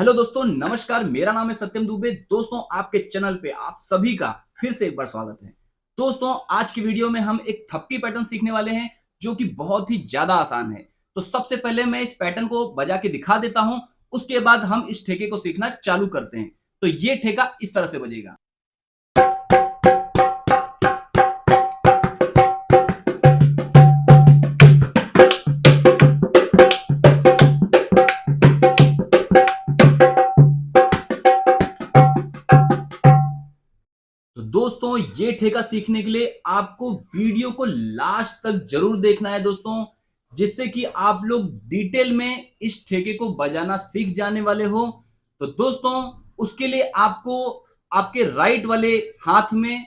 Hello दोस्तों, नमस्कार। मेरा नाम है सत्यम दुबे। दोस्तों, आपके चैनल पे आप सभी का फिर से एक बार स्वागत है। दोस्तों, आज की वीडियो में हम एक थपकी पैटर्न सीखने वाले हैं जो कि बहुत ही ज्यादा आसान है। तो सबसे पहले मैं इस पैटर्न को बजा के दिखा देता हूं, उसके बाद हम इस ठेके को सीखना चालू करते हैं। तो ये ठेका इस तरह से बजेगा। तो दोस्तों, ये ठेका सीखने के लिए आपको वीडियो को लास्ट तक जरूर देखना है दोस्तों, जिससे कि आप लोग डिटेल में इस ठेके को बजाना सीख जाने वाले हो। तो दोस्तों, उसके लिए आपको आपके राइट वाले हाथ में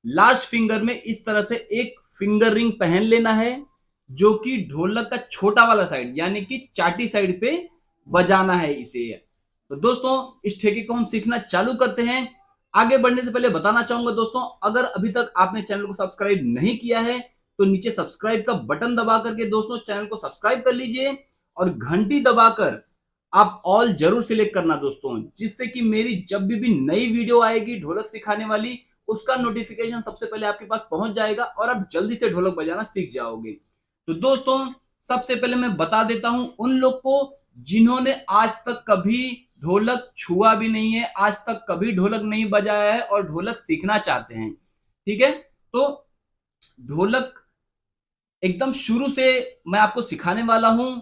लास्ट फिंगर में इस तरह से एक फिंगर रिंग पहन लेना है, जो कि ढोलक का छोटा वाला साइड यानी कि चाटी साइड पे बजाना है इसे। तो दोस्तों, इस ठेके को हम सीखना चालू करते हैं। आगे बढ़ने से पहले बताना चाहूंगा दोस्तों, अगर अभी तक आपने चैनल को सब्सक्राइब नहीं किया है तो नीचे सब्सक्राइब का बटन दबा करके दोस्तों चैनल को सब्सक्राइब कर लीजिए और घंटी दबाकर आप ऑल जरूर सिलेक्ट करना दोस्तों, जिससे कि मेरी जब भी नई वीडियो आएगी ढोलक सिखाने वाली, उसका नोटिफिकेशन सबसे पहले आपके पास पहुंच जाएगा और आप जल्दी से ढोलक बजाना सीख जाओगे। तो दोस्तों, सबसे पहले मैं बता देता हूं उन लोग को जिन्होंने आज तक कभी ढोलक छुआ भी नहीं है, आज तक कभी ढोलक नहीं बजाया है और ढोलक सीखना चाहते हैं। ठीक है, तो ढोलक एकदम शुरू से मैं आपको सिखाने वाला हूं,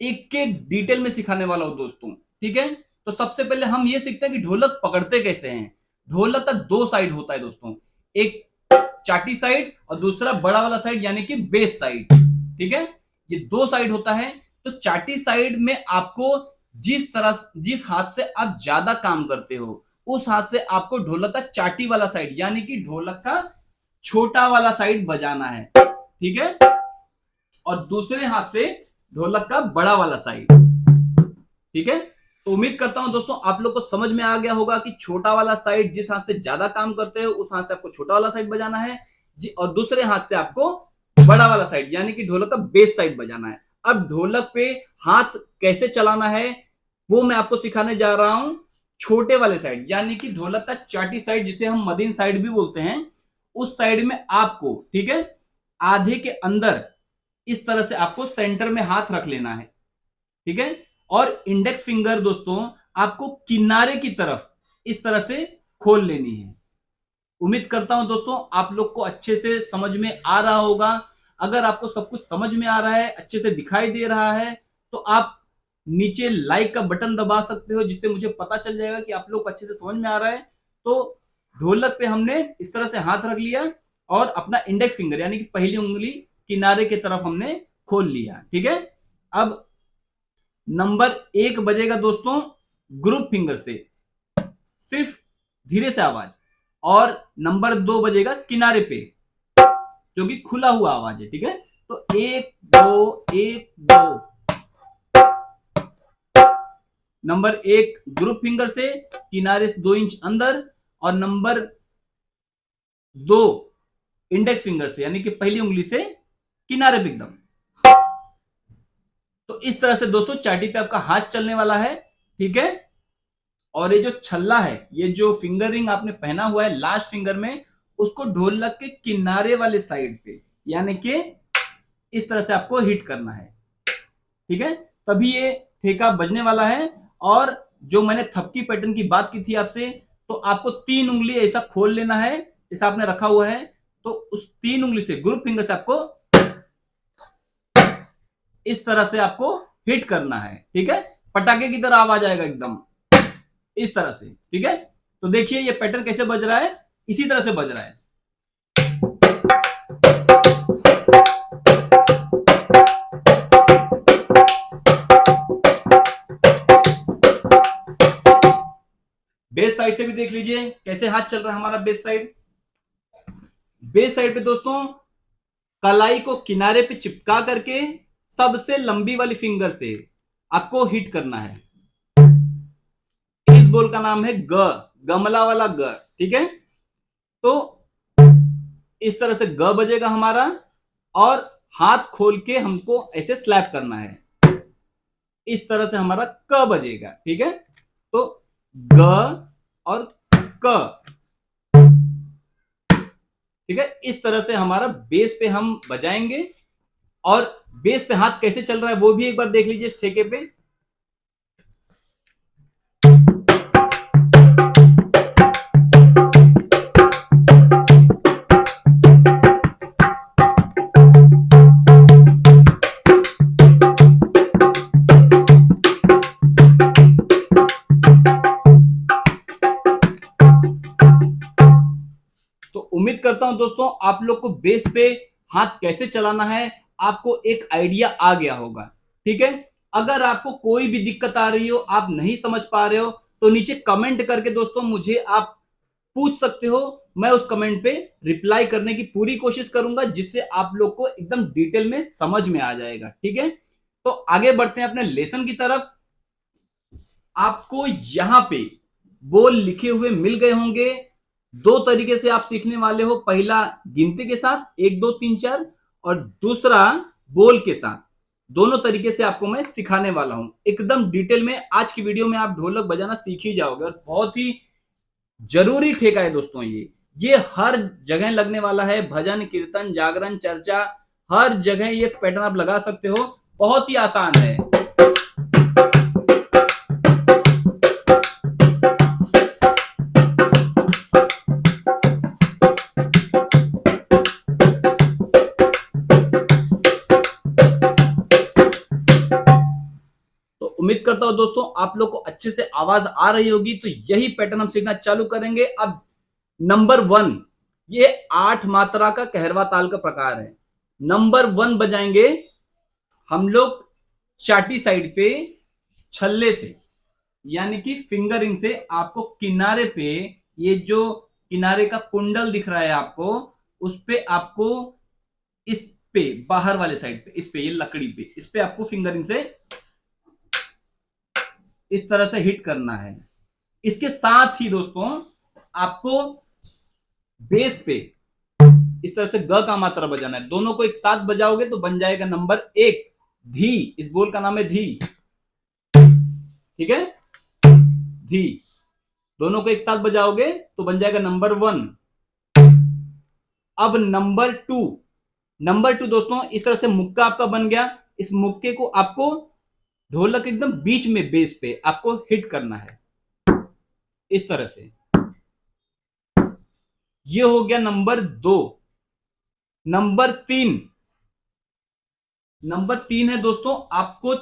एक एक डिटेल में सिखाने वाला हूं दोस्तों। ठीक है, तो सबसे पहले हम ये सीखते हैं कि ढोलक पकड़ते कैसे हैं। ढोलक का दो साइड होता है दोस्तों, एक चाटी साइड और दूसरा बड़ा वाला साइड यानी कि बेस साइड। ठीक है, ये दो साइड होता है। तो चाटी साइड में आपको जिस हाथ से आप ज्यादा काम करते हो, उस हाथ से आपको ढोलक का चाटी वाला साइड यानी कि ढोलक का छोटा वाला साइड बजाना है। ठीक है, और दूसरे हाथ से ढोलक का बड़ा वाला साइड। ठीक है, तो उम्मीद करता हूं दोस्तों आप लोग को समझ में आ गया होगा कि छोटा वाला साइड जिस हाथ से ज्यादा काम करते हो उस हाथ से आपको छोटा वाला साइड बजाना है जी, और दूसरे हाथ से आपको बड़ा वाला साइड यानी कि ढोलक का बेस साइड बजाना है। अब ढोलक पे हाथ कैसे चलाना है वो मैं आपको सिखाने जा रहा हूं। छोटे वाले साइड यानी कि ढोलक का चाटी साइड, जिसे हम मदीन साइड भी बोलते हैं, उस साइड में आपको, ठीक है, आधे के अंदर इस तरह से आपको सेंटर में हाथ रख लेना है। ठीक है, और इंडेक्स फिंगर दोस्तों आपको किनारे की तरफ इस तरह से खोल लेनी है। उम्मीद करता हूं दोस्तों आप लोग को अच्छे से समझ में आ रहा होगा। अगर आपको सब कुछ समझ में आ रहा है, अच्छे से दिखाई दे रहा है, तो आप नीचे लाइक का बटन दबा सकते हो, जिससे मुझे पता चल जाएगा कि आप लोग अच्छे से समझ में आ रहा है। तो ढोलक पे हमने इस तरह से हाथ रख लिया और अपना इंडेक्स फिंगर यानी कि पहली उंगली किनारे की तरफ हमने खोल लिया। ठीक है, अब नंबर एक बजेगा दोस्तों ग्रुप फिंगर से, सिर्फ धीरे से आवाज, और नंबर दो बजेगा किनारे पे, जो कि खुला हुआ आवाज है। ठीक है, तो एक दो एक दो। नंबर एक ग्रुप फिंगर से किनारे से 2 इंच अंदर, और नंबर दो इंडेक्स फिंगर से यानी कि पहली उंगली से किनारे पे एकदम। तो इस तरह से दोस्तों चाटी पे आपका हाथ चलने वाला है। ठीक है, और ये जो छल्ला है, ये जो फिंगर रिंग आपने पहना हुआ है लास्ट फिंगर में, उसको ढोलक के किनारे वाले साइड पे यानी कि इस तरह से आपको हिट करना है। ठीक है, तभी ये ठेका बजने वाला है। और जो मैंने थपकी पैटर्न की बात की थी आपसे, तो आपको 3 उंगली ऐसा खोल लेना है जैसा आपने रखा हुआ है। तो उस 3 उंगली से ग्रुप फिंगर से आपको इस तरह से आपको हिट करना है। ठीक है, पटाखे की तरह आवाज आएगा एकदम इस तरह से। ठीक है, तो देखिए ये पैटर्न कैसे बज रहा है, इसी तरह से बज रहा है। बेस साइड से भी देख लीजिए कैसे हाथ चल रहा है हमारा बेस साइड। बेस साइड पे दोस्तों कलाई को किनारे पे चिपका करके सबसे लंबी वाली फिंगर से आपको हिट करना है। इस बोल का नाम है ग, गमला वाला ग। ठीक है, तो इस तरह से ग बजेगा हमारा, और हाथ खोल के हमको ऐसे स्लैप करना है, इस तरह से हमारा क बजेगा। ठीक है, तो ग और क, ठीक है। इस तरह से हमारा बेस पे हम बजाएंगे। और बेस पे हाथ कैसे चल रहा है वो भी एक बार देख लीजिए इस ठेके पे। तो उम्मीद करता हूं दोस्तों आप लोग को बेस पे हाथ कैसे चलाना है आपको एक आइडिया आ गया होगा, ठीक है। अगर आपको कोई भी दिक्कत आ रही हो, आप नहीं समझ पा रहे हो, तो नीचे कमेंट करके दोस्तों मुझे आप पूछ सकते हो। मैं उस कमेंट पे रिप्लाई करने की पूरी कोशिश करूंगा, जिससे आप लोग को एकदम डिटेल में समझ में आ जाएगा, ठीक है। तो आगे बढ़ते हैं अपने लेसन की तरफ। आपको यहां पे बोल लिखे हुए मिल गए होंगे। दो तरीके से आप सीखने वाले हो, पहला गिनती के साथ 1 2 3 4, और दूसरा बोल के साथ। दोनों तरीके से आपको मैं सिखाने वाला हूं एकदम डिटेल में। आज की वीडियो में आप ढोलक बजाना सीख ही जाओगे, और बहुत ही जरूरी ठेका है दोस्तों ये हर जगह लगने वाला है। भजन कीर्तन जागरण चर्चा हर जगह ये पैटर्न आप लगा सकते हो, बहुत ही आसान है। तो उम्मीद करता हूं दोस्तों आप लोग को अच्छे से आवाज आ रही होगी। तो यही पैटर्न हम सीखना चालू करेंगे। अब नंबर 1, ये 8 मात्रा का कहरवा ताल का प्रकार है। नंबर 1 बजाएंगे हम लोग चाटी साइड पे छल्ले से, यानी कि फिंगरिंग से। आपको किनारे पे, ये जो किनारे का कुंडल दिख रहा है आपको, उस पे आपको इस पे बाहर वाले साइड पे, इस पे ये लकड़ी पे, इस पे आपको फिंगरिंग से इस तरह से हिट करना है। इसके साथ ही दोस्तों आपको बेस पे इस तरह से ग का मात्रा बजाना है। दोनों को एक साथ बजाओगे तो बन जाएगा नंबर 1 धी। इस बोल का नाम है धी, ठीक है, धी। दोनों को एक साथ बजाओगे तो बन जाएगा नंबर 1। अब नंबर 2 दोस्तों इस तरह से मुक्का आपका बन गया। इस मुक्के को आपको ढोलक एकदम बीच में बेस पे आपको हिट करना है इस तरह से। ये हो गया नंबर 2। नंबर 3 है दोस्तों, आपको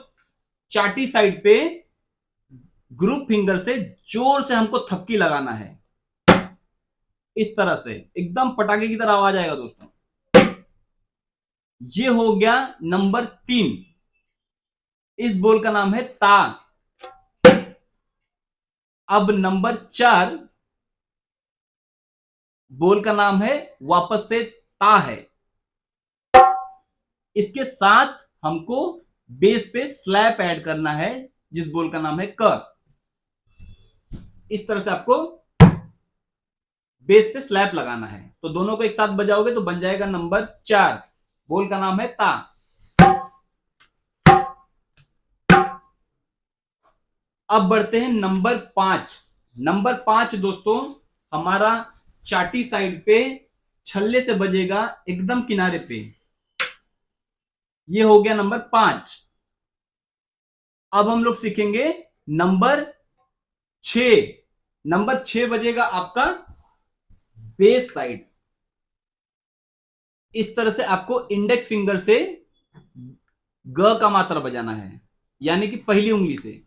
चाटी साइड पे ग्रुप फिंगर से जोर से हमको थपकी लगाना है इस तरह से, एकदम पटाखे की तरह आवाज आएगा दोस्तों। ये हो गया नंबर 3। इस बोल का नाम है ता। अब नंबर 4 बोल का नाम है वापस से ता है। इसके साथ हमको बेस पे स्लैप ऐड करना है, जिस बोल का नाम है क। इस तरह से आपको बेस पे स्लैप लगाना है। तो दोनों को एक साथ बजाओगे तो बन जाएगा नंबर 4, बोल का नाम है ता। अब बढ़ते हैं नंबर 5। नंबर 5 दोस्तों हमारा चाटी साइड पे छल्ले से बजेगा एकदम किनारे पे। ये हो गया नंबर 5। अब हम लोग सीखेंगे नंबर 6। नंबर 6 बजेगा आपका बेस साइड। इस तरह से आपको इंडेक्स फिंगर से ग का मात्रा बजाना है, यानी कि पहली उंगली से।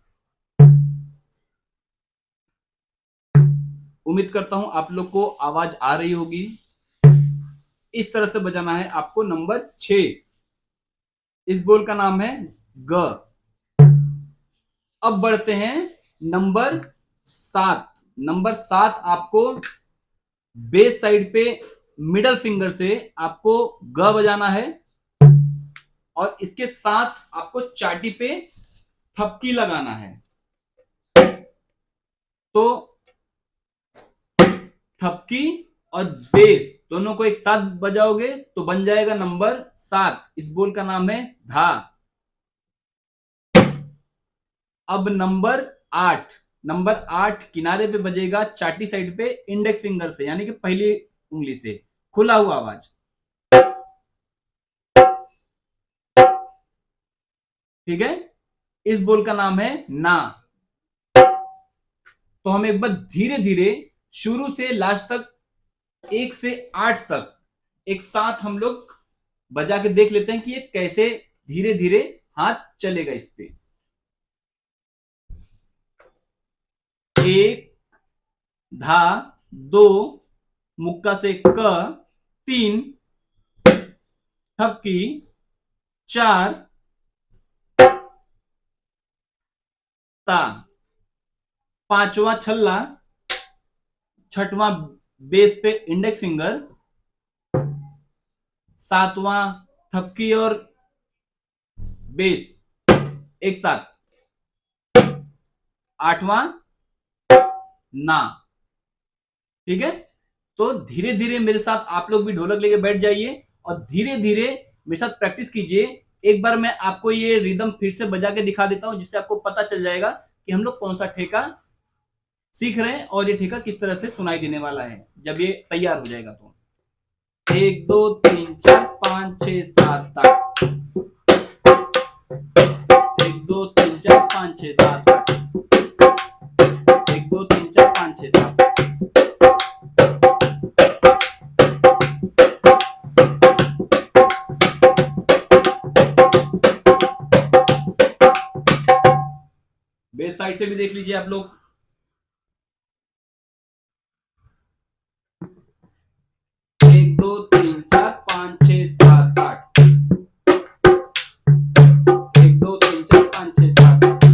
उम्मीद करता हूं आप लोग को आवाज आ रही होगी। इस तरह से बजाना है आपको नंबर 6। इस बोल का नाम है ग। अब बढ़ते हैं नंबर 7। नंबर 7 आपको बेस साइड पे मिडल फिंगर से आपको ग बजाना है, और इसके साथ आपको चाटी पे थपकी लगाना है। तो थपकी और बेस दोनों को एक साथ बजाओगे तो बन जाएगा नंबर 7। इस बोल का नाम है धा। अब नंबर 8। नंबर 8 किनारे पे बजेगा चाटी साइड पे इंडेक्स फिंगर से, यानी कि पहली उंगली से, खुला हुआ आवाज। ठीक है, इस बोल का नाम है ना। तो हम एक बार धीरे धीरे शुरू से लास्ट तक 1 से 8 तक एक साथ हम लोग बजा के देख लेते हैं कि ये कैसे धीरे धीरे हाथ चलेगा इस पे। 1 धा, 2 मुक्का से क, 3 थपकी, 4 ता, 5वां छल्ला, 6वां बेस पे इंडेक्स फिंगर, 7वां थपकी और बेस एक साथ, 8वां ना। ठीक है, तो धीरे धीरे मेरे साथ आप लोग भी ढोलक लेके बैठ जाइए और धीरे धीरे मेरे साथ प्रैक्टिस कीजिए। एक बार मैं आपको ये रिदम फिर से बजा के दिखा देता हूं, जिससे आपको पता चल जाएगा कि हम लोग कौन सा ठेका सीख रहे हैं और ये ठेका किस तरह से सुनाई देने वाला है जब ये तैयार हो जाएगा। तो 1 2 3 4 5 6 7 8, 1 2 3 4 5 6 7 8, 1 2 3 4 5 6 7। बेस साइड से भी देख लीजिए आप लोग। 1 2 3 4 5 6 7 8, 1 2 3 4 5 6 7 8।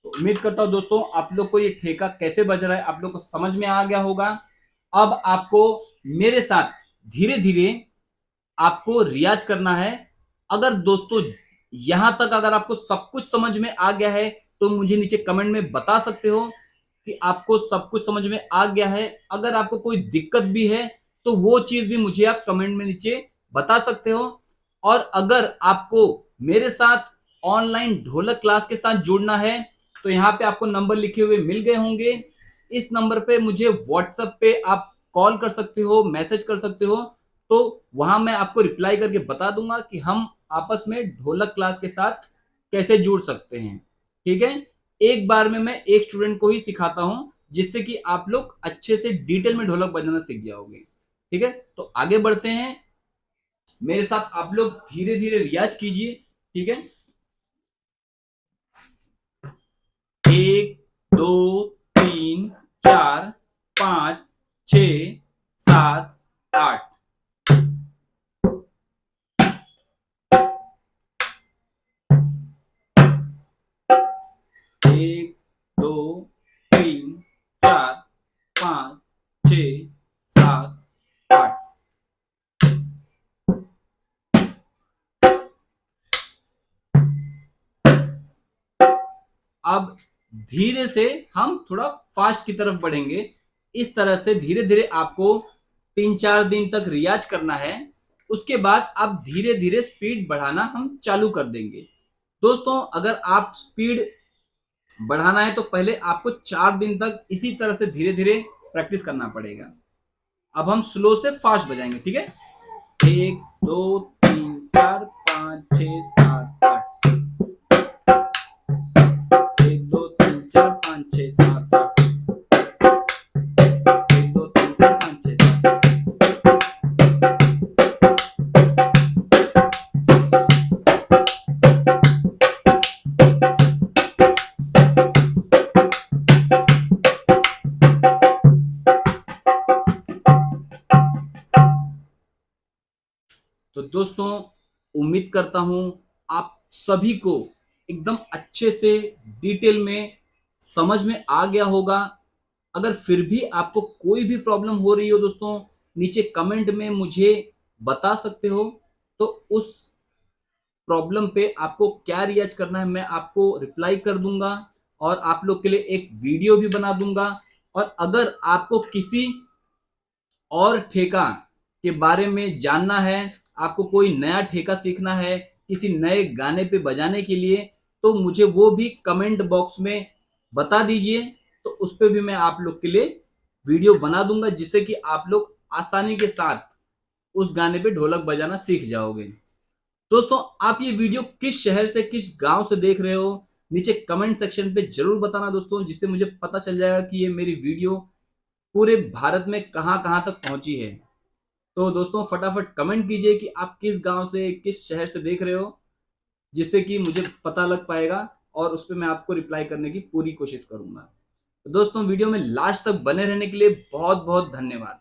उम्मीद करता हूं दोस्तों आप लोग को ये ठेका कैसे बज रहा है आप लोग को समझ में आ गया होगा। अब आपको मेरे साथ धीरे धीरे आपको रियाज करना है। अगर दोस्तों यहां तक अगर आपको सब कुछ समझ में आ गया है तो मुझे नीचे कमेंट में बता सकते हो कि आपको सब कुछ समझ में आ गया है। अगर आपको कोई दिक्कत भी है तो वो चीज भी मुझे आप कमेंट में नीचे बता सकते हो। और अगर आपको मेरे साथ ऑनलाइन ढोलक क्लास के साथ जुड़ना है तो यहाँ पे आपको नंबर लिखे हुए मिल गए होंगे। इस नंबर पे मुझे व्हाट्सएप पे आप कॉल कर सकते हो, मैसेज कर सकते हो, तो वहां मैं आपको रिप्लाई करके बता दूंगा कि हम आपस में ढोलक क्लास के साथ कैसे जुड़ सकते हैं। ठीक है, एक बार में मैं एक स्टूडेंट को ही सिखाता हूं जिससे कि आप लोग अच्छे से डिटेल में ढोलक बजाना सीख जाओगे। ठीक है, तो आगे बढ़ते हैं, मेरे साथ आप लोग धीरे धीरे रियाज कीजिए। ठीक है, 1 2 3 4 5 6 7 8। 1 2 3 4 5 6 7 8। अब धीरे से हम थोड़ा फास्ट की तरफ बढ़ेंगे। इस तरह से धीरे धीरे आपको 3 4 दिन तक रियाज करना है। उसके बाद आप धीरे धीरे स्पीड बढ़ाना हम चालू कर देंगे। दोस्तों अगर आप स्पीड बढ़ाना है तो पहले आपको 4 दिन तक इसी तरह से धीरे धीरे प्रैक्टिस करना पड़ेगा। अब हम स्लो से फास्ट बजाएंगे। ठीक है, 1 2 3 4 5 6 7 8, 1 2 3 4 5 6 7 8, 1 2 3 4 5 6 7। तो दोस्तों उम्मीद करता हूं आप सभी को एकदम अच्छे से डिटेल में समझ में आ गया होगा। अगर फिर भी आपको कोई भी प्रॉब्लम हो रही हो दोस्तों, नीचे कमेंट में मुझे बता सकते हो। तो उस प्रॉब्लम पे आपको क्या रियाज करना है मैं आपको रिप्लाई कर दूंगा और आप लोग के लिए एक वीडियो भी बना दूंगा। और अगर आपको किसी और ठेका के बारे में जानना है, आपको कोई नया ठेका सीखना है किसी नए गाने पे बजाने के लिए, तो मुझे वो भी कमेंट बॉक्स में बता दीजिए। तो उस पे भी मैं आप लोग के लिए वीडियो बना दूंगा जिससे कि आप लोग आसानी के साथ उस गाने पे ढोलक बजाना सीख जाओगे। दोस्तों, आप ये वीडियो किस शहर से किस गांव से देख रहे हो नीचे कमेंट सेक्शन पे जरूर बताना दोस्तों, जिससे मुझे पता चल जाएगा कि ये मेरी वीडियो पूरे भारत में कहां कहां तक पहुंची है। तो दोस्तों, फटाफट कमेंट कीजिए कि आप किस गांव से किस शहर से देख रहे हो, जिससे कि मुझे पता लग पाएगा और उस पर मैं आपको रिप्लाई करने की पूरी कोशिश करूंगा। तो दोस्तों, वीडियो में लास्ट तक बने रहने के लिए बहुत बहुत धन्यवाद।